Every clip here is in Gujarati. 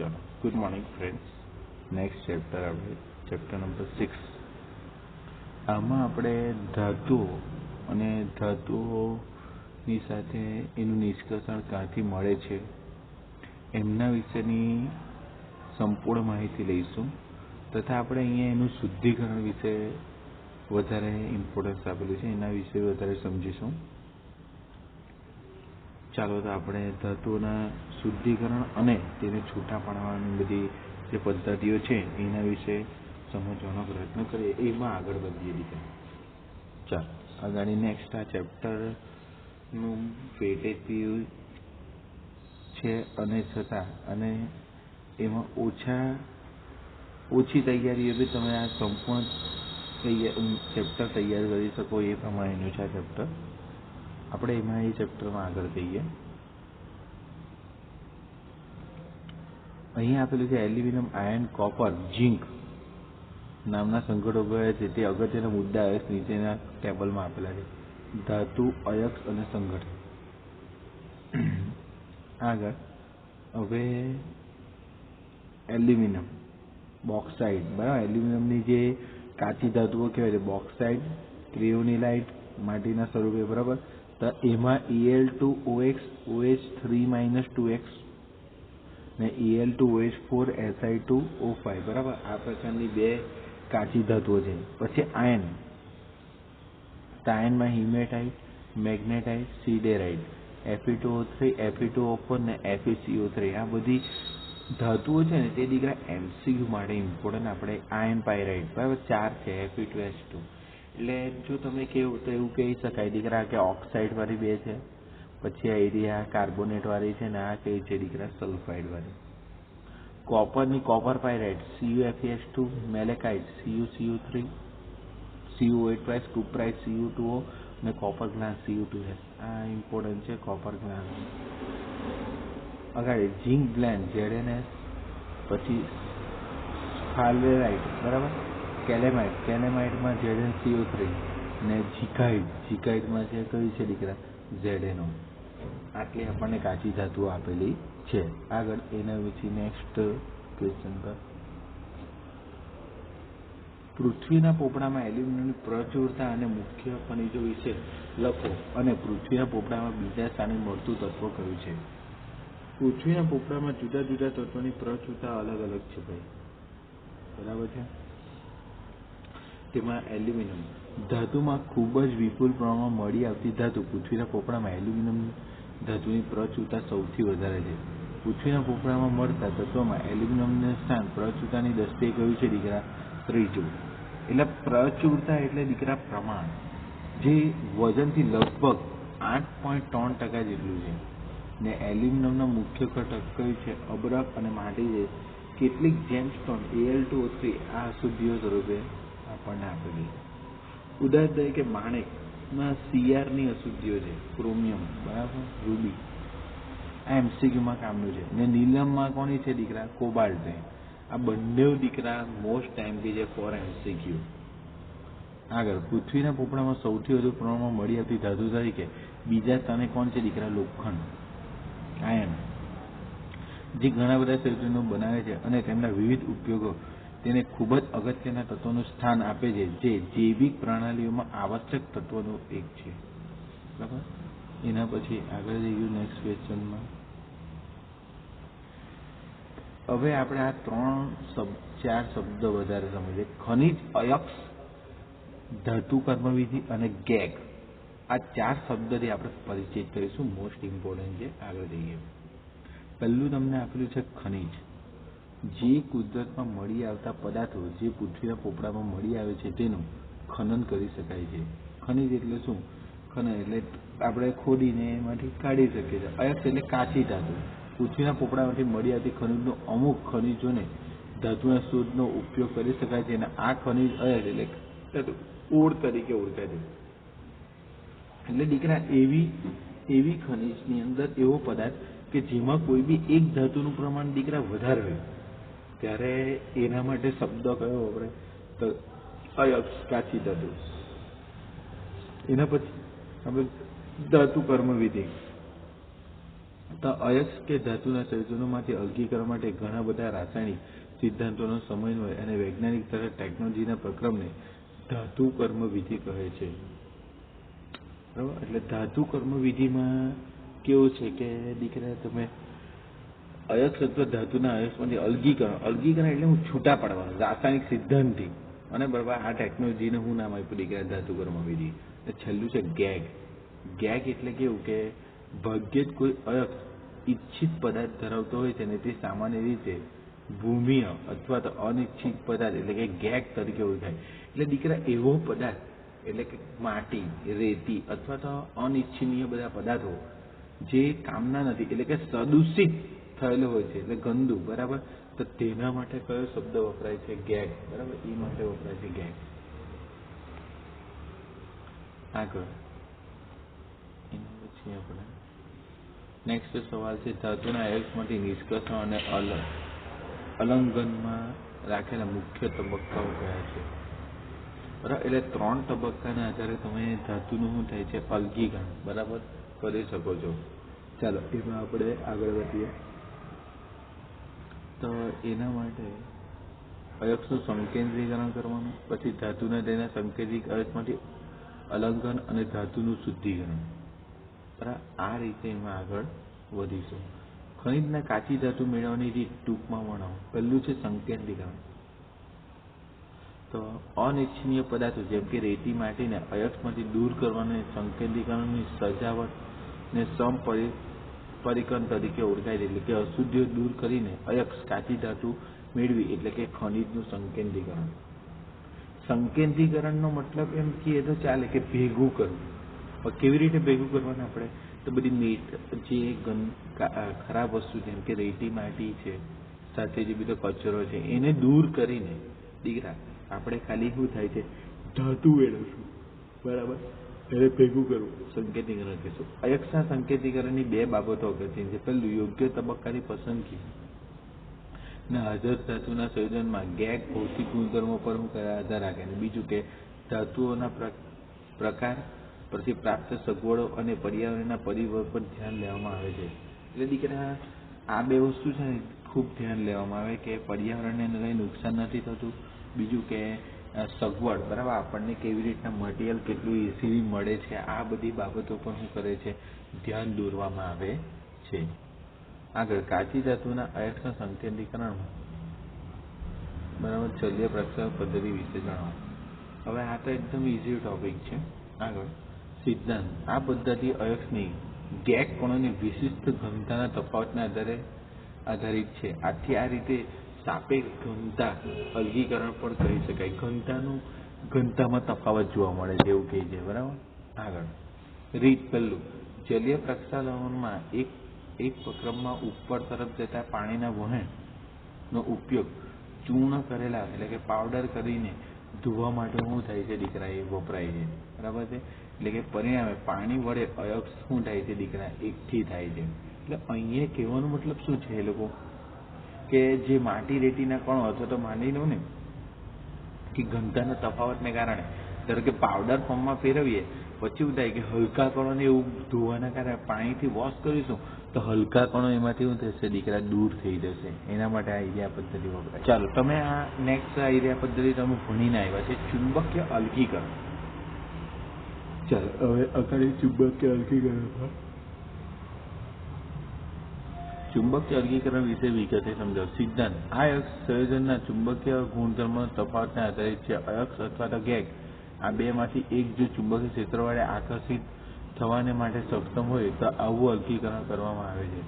चलो good morning friends. Next chapter આપણે ચેપ્ટર નંબર 6 આમાં આપણે ધાતુઓ અને ધાતુઓની સાથે એનું નિષ્કર્ષણ ક્યાંથી મળે છે એમના વિશેની સંપૂર્ણ માહિતી લઈશું તથા આપણે અહીંયા એનું શુદ્ધિકરણ વિશે વધારે ઇમ્પોર્ટન્સ આપેલું છે, એના વિશે વધારે સમજીશું। ચાલો તો આપણે ધાતુઓના શુદ્ધિકરણ અને તેને છૂટા પાડવાની બધી જે પદ્ધતિઓ છે એના વિશે સમજવાનો પ્રયત્ન કરીએ, એમાં આગળ વધીએ દીકરા। ચાલો આગળ નેક્સ્ટ આ ચેપ્ટરનું વેટેજ બી છે અને છતાં અને એમાં ઓછી તૈયારીઓ બી તમે આ સંપૂર્ણ ચેપ્ટર તૈયાર કરી શકો એ પ્રમાણેનું છે આ ચેપ્ટર। આપણે એમાં એ ચેપ્ટરમાં આગળ જઈએ। અહીંયા આપેલું છે એલ્યુમિનિયમ, આયર્ન, કોપર, ઝીંક નામના સંઘટનો કયા છે તે અગત્યના મુદ્દા નીચેના ટેબલમાં આપેલા છે। ધાતુ, અયસ્ક અને સંઘટન। આગળ હવે એલ્યુમિનિયમ, બોક્સાઇટ, બરાબર। એલ્યુમિનિયમની જે કાચી ધાતુઓ કહેવાય છે બોક્સાઇટ, ક્રિયોનિલાઇટ માટીના સ્વરૂપે, બરાબર। તો એમાં Al2OX OH3 2X ને Al2OH4 Si2O5, બરાબર। આ પ્રકારની બે કાચી ધાતુઓ છે। પછી આયન, આયનમાં hematite, magnetite, siderite, Fe2O3 Fe2O4 ને FeCO3 આ બધી ધાતુઓ છે ને તે દીકરા MCQ માટે ઇમ્પોર્ટન્ટ। આપણે આયન પાયરાઇટ, બરાબર, 4 છે, Fe2H2, એટલે જો તમે કેવું તો એવું કહી શકાય દીકરા કે ઓક્સાઇડ વાળી બે છે, પછી આ એરિયા કાર્બોનેટ વાળી છે ને આ કઈ છે દીકરા સલ્ફાઇડ વાળી। કોપરની copper pyrite CuFeS2, મેલેકાઇટ CuCO3 CuO8 2' Cu2O અને કોપર ગ્લાસ Cu2S આ ઇમ્પોર્ટન્ટ છે કોપર ગ્લાસ। આગળ ઝીંક ગ્લેન્ડ ZnS, પછી સ્ફાલેરાઇટ, બરાબર, કેલેમાઇટ, કેલેમાઇટમાં ZnCO3 ને જીકાઇટમાં છે કઈ છે દીકરા ZnO। આટલી આપણને કાચી ધાતુઓ આપેલી છે। આગળ એના પછી નેક્સ્ટ ક્વેશ્ચન પર, પૃથ્વીના પોપડામાં એલ્યુમિનિયમની પ્રચુરતા અને મુખ્ય ખનિજો વિશે લખો અને પૃથ્વીના પોપડામાં બીજા સ્થાને મળતું તત્વ કયું છે? પૃથ્વીના પોપડામાં જુદા જુદા તત્વોની પ્રચુરતા અલગ અલગ છે ભાઈ, બરાબર છે। તેમાં એલ્યુમિનિયમ ધાતુમાં ખૂબ જ વિપુલ પ્રમાણમાં મળી આવતી ધાતુ પૃથ્વીના પોપડામાં એલ્યુમિનિયમ ધાતુની પ્રચુરતા સૌથી વધારે છે। પૃથ્વીના પોપડામાં મળતા તત્વોમાં એલ્યુમિનિયમનું સ્થાન પ્રચુરતાની દ્રષ્ટિએ કયું છે દીકરા? ત્રીજું। એટલે પ્રચુરતા એટલે દીકરા પ્રમાણ, જે વજનથી લગભગ 8.3% જેટલું છે ને એલ્યુમિનિયમનો મુખ્ય ઘટક કયું છે? અબરખ અને માટી છે। કેટલીક જેમસ્ટોન Al2O3 આ અશુદ્ધિઓ સ્વરૂપે આપણને આપેલી છે। ઉદાહરણ તરીકે માણેકમાં Cr ની અશુદ્ધિઓ છે, ક્રોમિયમ, બરાબર, રૂબી, આ MCQમાં કામનું છે। ને નીલમમાં કોની છે દીકરા? કોબાલ્ટ છે। આ બંને દીકરા મોસ્ટ ટાઈમ કે છે ફોર MCQ। આગળ પૃથ્વીના પોપડામાં સૌથી વધુ પ્રમાણમાં મળી આવતી ધાતુ તરીકે બીજા સ્થાને કોણ છે દીકરા? લોખંડ, આયર્ન, જે ઘણા બધા ક્ષેત્રોનું બનાવે છે અને તેમના વિવિધ ઉપયોગો તેને ખૂબ જ અગત્યના તત્વોનું સ્થાન આપે છે, જે જૈવિક પ્રણાલીઓમાં આવશ્યક તત્વોનું એક છે, બરાબર। એના પછી આગળ જઈ ગયું નેક્સ્ટ ક્વેશ્ચનમાં। હવે આપણે આ 4 શબ્દ વધારે સમજીએ। ખનિજ, અયસ્ક, ધાતુ કર્મવિધિ અને ગેગ, આ 4 શબ્દથી આપણે પરિચિત કરીશું, મોસ્ટ ઇમ્પોર્ટન્ટ છે। આગળ જઈએ, પહેલું તમને આપેલું છે ખનિજ, જે કુદરતમાં મળી આવતા પદાર્થો જે પૃથ્વીના પોપડામાં મળી આવે છે તેનું ખનન કરી શકાય છે। ખનિજ એટલે શું? ખનન એટલે આપણે ખોદીને એમાંથી કાઢી શકીએ છીએ। અયસ્ક એટલે કાચી ધાતુ, પૃથ્વીના પોપડામાંથી મળી આવતી ખનિજનો અમુક ખનિજોને ધાતુના શોધનો ઉપયોગ કરી શકાય છે અને આ ખનિજ અયસ્ક એટલે ઓળ તરીકે ઓળખાય છે। એટલે દીકરા એવી ખનિજની અંદર એવો પદાર્થ કે જેમાં કોઈ બી એક ધાતુનું પ્રમાણ દીકરા વધારે હોય ત્યારે એના માટે શબ્દ કયો વપરાય? તો અયસ્ક, કાચી ધાતુ। એના પછી આપણે ધાતુ કર્મવિધિ, તો અયસ્ક કે ધાતુના સંયોજનોમાંથી અલગીકરણ માટે ઘણા બધા રાસાયણિક સિદ્ધાંતોનો સમન્વય અને વૈજ્ઞાનિક તથા ટેકનોલોજીના પ્રક્રમને ધાતુ કર્મ વિધિ કહે છે. બરાબર. એટલે ધાતુ કર્મ વિધિમાં કેવું છે કે દીકરા તમે અયસ્ક અથવા ધાતુના અયસ્કમાંથી અલગીકરણ એટલે હું છૂટા પાડવાનું રાસાયણિક સિદ્ધાંતથી અને બરાબર આ ટેકનોલોજીને હું નામ આપ્યું દીકરા ધાતુ કર્મ વિધિ. છેલ્લું છે ગેગ એટલે કેવું કે ભાગ્યે જ કોઈ અયસ્ક ઈચ્છિત પદાર્થ ધરાવતો હોય છે ને તે સામાન્ય રીતે ભૂમિય અથવા તો અનિચ્છિત પદાર્થ એટલે કે ગેગ તરીકે ઓળખાય. એટલે દીકરા એવો પદાર્થ એટલે કે માટી, રેતી અથવા તો અનિચ્છનીય બધા પદાર્થો જે કામના નથી એટલે કે સદૂષિત થયેલો હોય છે એટલે ગંદુ. બરાબર. તો તેના માટે કયો શબ્દ વપરાય છે? ગેગ. બરાબર. એ માટે વપરાય છે ગેગ. આગળ એના પછી આપણે નેક્સ્ટ સવાલ છે ધાતુના અયસ્કમાંથી નિષ્કર્ષણ અને અલંઘનમાં રાખેલા મુખ્ય તબક્કાઓ કયા છે? બરાબર. એટલે 3 તબક્કાના આધારે તમે ધાતુનું શું થાય છે અલગીકરણ બરાબર કરી શકો છો. ચાલો એમાં આપણે આગળ વધીએ. તો એના માટે અયસ્કનું સંકેન્દ્રીકરણ કરવાનું, પછી ધાતુના તેના સંકેન્દ્રિત અયસ્કમાંથી અલંઘન અને ધાતુનું શુદ્ધિકરણ. બરાબર. આ રીતે એમાં આગળ વધીશું. ખનિજના કાચી ધાતુ મેળવવાની રીત ટૂંકમાં વર્ણવો. પહેલું છે સંકેન્દ્રીકરણ. તો અનિચ્છનીય પદાર્થો જેમ કે રેતી, માટીને અયસ્કમાંથી દૂર કરવાને સંકેન્દ્રીકરણની સજાવટ ને પરિકરણ તરીકે ઓળખાય છે. એટલે કે અશુદ્ધિઓ દૂર કરીને અયસ્ક કાચી ધાતુ મેળવી એટલે કે ખનિજનું સંકેન્દ્રીકરણ. સંકેન્દ્રીકરણનો મતલબ એમ કહીએ તો ચાલે કે ભેગું કરવું. કેવી રીતે ભેગું કરવાનું? આપણે તો બધી જે ખરાબ વસ્તુ જેમ કે રેતી, માટી છે સાથે જે બધો કચરો છે એને દૂર કરીને દીકરા આપણે ખાલી શું થાય છે ધાતુ મેળવશું. બરાબર. એને ભેગું કરવું સંકેતીકરણ કહીશું. અયસ્કના સંકેતીકરણની 2 બાબતો અગત્યની છે. પહેલું યોગ્ય તબક્કાની પસંદગી ને હાજર ધાતુના સંયોજનમાં ગેગ ભૌતિક ગુણધર્મો પર આધાર રાખે. બીજું કે ધાતુઓના પ્રકાર પરથી પ્રાપ્ત સગવડો અને પર્યાવરણના પરિબળ પર ધ્યાન લેવામાં આવે છે. એટલે દીકરા આ 2 વસ્તુ છે ને ખૂબ ધ્યાન લેવામાં આવે કે પર્યાવરણને કંઈ નુકસાન નથી થતું. બીજું કે સગવડ બરાબર આપણને કેવી રીતના મટીરિયલ કેટલું ઇઝીલી મળે છે. આ બધી બાબતો પર શું કરે છે ધ્યાન દોરવામાં આવે છે. આગળ કાચી ધાતુના અયસ્કના સંકેન્દ્રીકરણ બરાબર ચલ્ય પ્રક્ષેપણ પદ્ધતિ વિશે જણાવો. હવે આ તો એકદમ ઇઝી ટોપિક છે. આગળ સિદ્ધાંત. આ પદ્ધતિ અયસ્કની ગેગ કણોની વિશિષ્ટ ઘનતાના તફાવતના આધારે આધારિત છે. આથી આ રીતે સાપેક્ષ ઘનતા અલગીકરણ પણ કરી શકાય. ઘનતામાં તફાવત જોવા મળે છે એવું કહે છે. બરાબર. આગળ રીત. પહેલું જલીય પ્રક્ષાલનમાં એક ક્રમમાં ઉપર તરફ જતા પાણીના વહેણનો ઉપયોગ ચૂર્ણ કરેલા એટલે કે પાવડર કરીને ધોવા માટે શું થાય છે દીકરા એ વપરાય છે. બરાબર છે. એટલે કે પરિણામે પાણી વડે અયસ્ક શું થાય છે દીકરા એકઠી થાય છે. એટલે અહીંયા કહેવાનો મતલબ શું છે એ લોકો કે જે માટી રેતીના કણો અથવા તો માની લો ને કે ઘનતાના તફાવતને કારણે ધારો કે પાવડર ફોર્મમાં ફેરવીએ પછી શું થાય કે હલકા કણોને એવું ધોવાના કારણે પાણીથી વોશ કરીશું તો હલકા કણો એમાંથી શું થશે દીકરા દૂર થઈ જશે. એના માટે આ આઈડિયા પદ્ધતિ વપરાય. ચાલો તમે આ નેક્સ્ટ આઈડિયા પદ્ધતિ તમે ભણીને આવ્યા છે ચુંબકીય અલગીકરણ. ચાલો હવે આગળ ચુંબકીય અલગીકરણ વિશે વિગતે સમજાવો. સિદ્ધાંત. આ અયસ્ક સંયોજનના ચુંબકીય ગુણધર્મો તફાવતને આધારિત છે. અયસ્ક અથવા તો ગેગ આ 2 માંથી એક જો ચુંબકીય ક્ષેત્ર વડે આકર્ષિત થવાને માટે સક્ષમ હોય તો આવું અલગીકરણ કરવામાં આવે છે.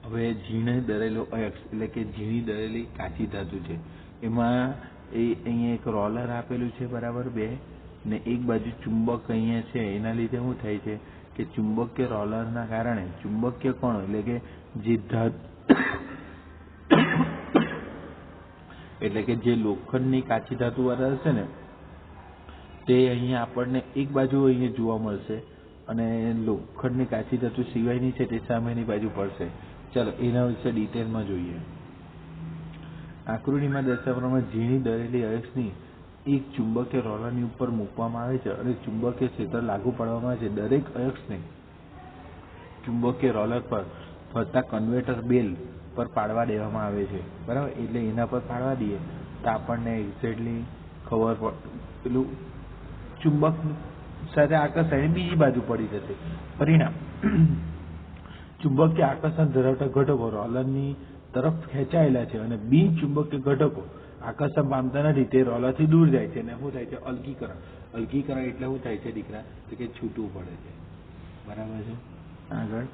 હવે ઝીણે દરેલો અયસ્ક એટલે કે ઝીણી દરેલી કાચી ધાતુ છે. એમાં અહીંયા એક રોલર આપેલું છે બરાબર 2 ને એક બાજુ ચુંબક અહીંયા છે. એના લીધે શું થાય છે કે ચુંબકીય રોલરના કારણે ચુંબકીય કણો એટલે કે જે એટલે કે જે લોખંડની કાચી ધાતુ વાળા હશે ને તે અહીંયા આપણને એક બાજુ અહીંયા જોવા મળશે અને લોખંડની કાચી ધાતુ સિવાયની છે તે સામેની બાજુ પડશે. ચાલો એના વિશે ડિટેલમાં જોઈએ. આકૃતિમાં દર્શાવ્યા પ્રમાણે ઝીણી દરેલી અયસ્કની એક ચુંબકીય રોલરની ઉપર મૂકવામાં આવે છે અને ચુંબકીય ક્ષેત્ર લાગુ પાડવામાં આવે છે. દરેક અયસ્કને ચુંબકીય રોલર પર ફરતા કન્વેટર બેલ પર પાડવા દેવામાં આવે છે, બરાબર. એટલે એના પર પાડવા દઈએ તો આપણને એક્ઝેક્ટલી ખબર પેલું ચુંબક સાથે આકર્ષાઈને બીજી બાજુ પડી જશે. પરિણામ, ચુંબકીય આકર્ષણ ધરાવતા ઘટકો રોલરની તરફ ખેંચાયેલા છે અને બિન ચુંબકીય ઘટકો આકર્ષણ પામતા નથી, તે રોલરથી દૂર જાય છે. અને શું થાય છે? અલગીકરણ. અલગીકરણ એટલે શું થાય છે દીકરા? તો કે છૂટું પડે છે, બરાબર છે. આગળ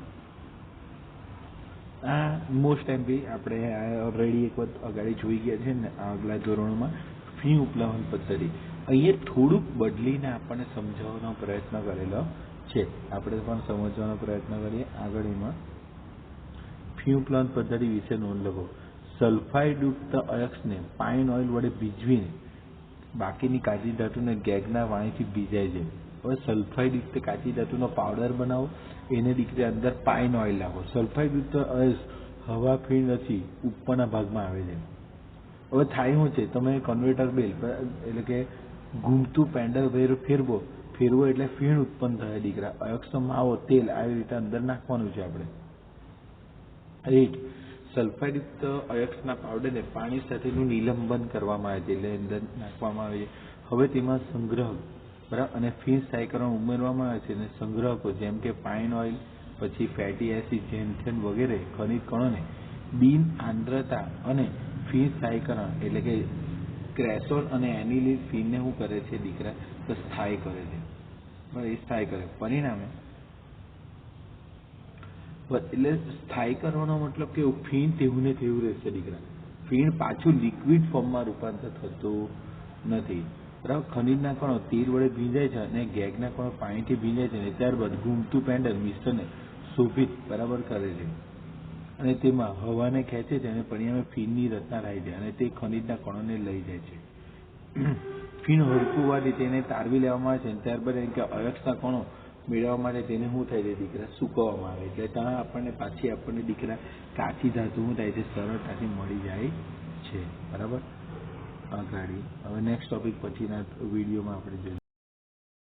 આ મોસ્ટ એમપી આપણે ઓલરેડી એક વખત અગાડી જોઈ ગયા છે ને આગલા ધોરણોમાં, ફી ઉપલાવન પદ્ધતિ. અહીંયા થોડુંક બદલીને આપણને સમજાવવાનો પ્રયત્ન કરેલો છે, આપણે પણ સમજવાનો પ્રયત્ન કરીએ. આગળ એમાં ફી ઉપલાવન પદ્ધતિ વિશે નોંધ લખો. સલ્ફાઇડયુક્ત અયસ્કને પાઇન ઓઇલ વડે ભીંજવીને બાકીની કાચી ધાતુને ગેગના પાણીથી ભીંજાય છે. હવે સલ્ફાઇડયુક્ત કાચી ધાતુનો પાવડર બનાવો, એને દીકરી અંદર પાઇન ઓઇલ નાખો. સલ્ફાઇડયુક્ત અયસ્ક હવા ફીણથી ઉપરના ભાગમાં આવે છે. હવે થાય શું છે? તમે કન્વેટર બેલ એટલે કે ઘૂમતું પેન્ડલ ફેરવો એટલે ફીણ ઉત્પન્ન થાય દીકરા. અયસ્કનો માવો, તેલ આવી રીતે અંદર નાખવાનું છે આપણે. રીટ સલ્ફાઇડયુક્ત અયસ્કના પાવડરને પાણી સાથેનું નિલંબન કરવામાં આવે છે, એટલે અંદર નાખવામાં આવે છે. હવે તેમાં સંગ્રહક, બરાબર, અને ફીણ સાયકરણ ઉમેરવામાં આવે છે. અને સંગ્રહકો જેમ કે પાઇન ઓઇલ, પછી ફેટી એસિડ, ઝેન્થેન વગેરે ખનિજ કણોને બિન આંદ્રતા અને ફીણ સાયકરણ એટલે કે ક્રેસોલ અને એનિલિન ફીણને શું કરે છે દીકરા? તો સ્થાયી કરે છે, બરાબર. એ સ્થાયી કરે. પરિણામે એટલે સ્થાયી કરવાનો મતલબ કે ફીણ તેવું ને તેવું રહેશે દીકરા. ફીણ પાછું લિક્વિડ ફોર્મમાં રૂપાંતર થતું નથી, બરાબર. ખનિજના કણો તેલ વડે ભીંજાય છે અને ગેગના કણો પાણીથી ભીંજાય છે, અને ત્યારબાદ ઘૂમતું પેન્ડલ મિશ્રણને શોભિત બરાબર કરે છે અને તેમાં હવાને ખેંચે છે અને પરિણામે ફીણની રચના થાય છે અને તે ખનિજના કણોને લઈ જાય છે. ફીણ હલકું હોવાથી તેને તારવી લેવામાં આવે છે, અને ત્યારબાદ અયસ્કના કણો મેળવવા માટે તેને શું થાય છે દીકરા? સૂકવવામાં આવે. એટલે ત્યાં આપણને દીકરા કાચી ધાતુ શું થાય છે? સરળતાથી મળી જાય છે, બરાબર. આગળ હવે નેક્સ્ટ ટોપિક પછીના વિડીયોમાં આપણે જોઈએ.